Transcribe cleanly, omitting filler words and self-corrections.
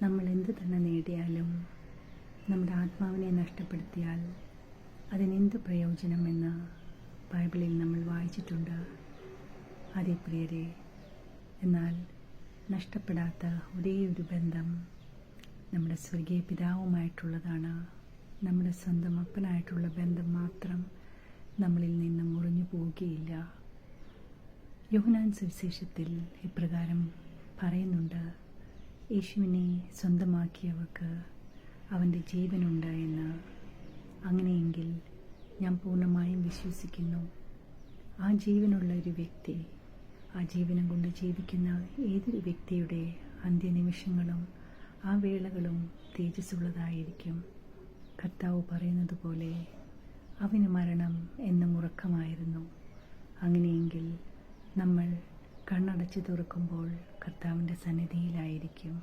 നമ്മൾ എന്ത് തന്നെ നേടിയാലും നമ്മുടെ ആത്മാവിനെ നഷ്ടപ്പെടുത്തിയാൽ അതിനെന്ത് പ്രയോജനമെന്ന് ബൈബിളിൽ നമ്മൾ വായിച്ചിട്ടുണ്ട്. അതേ പ്രിയരെ, എന്നാൽ നഷ്ടപ്പെടാത്ത ഒരേ ഒരു ബന്ധം നമ്മുടെ സ്വർഗീയ പിതാവുമായിട്ടുള്ളതാണ്. നമ്മുടെ സ്വന്തം അപ്പനായിട്ടുള്ള ബന്ധം മാത്രം നമ്മളിൽ നിന്ന് മുറിഞ്ഞു പോവുകയില്ല. യോഹന്നാൻ സുവിശേഷത്തിൽ ഇപ്രകാരം പറയുന്നുണ്ട്, യേശുവിനെ സ്വന്തമാക്കിയവർക്ക് അവൻ്റെ ജീവനുണ്ട് എന്ന്. അങ്ങനെയെങ്കിൽ ഞാൻ പൂർണ്ണമായും വിശ്വസിക്കുന്നു, ആ ജീവനുള്ള ഒരു വ്യക്തി, ആ ജീവനം കൊണ്ട് ജീവിക്കുന്ന ഏതൊരു വ്യക്തിയുടെ അന്ത്യനിമിഷങ്ങളും ആ വേളകളും തേജസ്സുള്ളതായിരിക്കും. കർത്താവ് പറയുന്നത് പോലെ അവന് മരണം എന്നും ഉറക്കമായിരുന്നു. അങ്ങനെയെങ്കിൽ നമ്മൾ കണ്ണടച്ച് തുറക്കുമ്പോൾ കർത്താവിൻ്റെ സന്നിധിയിലായിരിക്കും.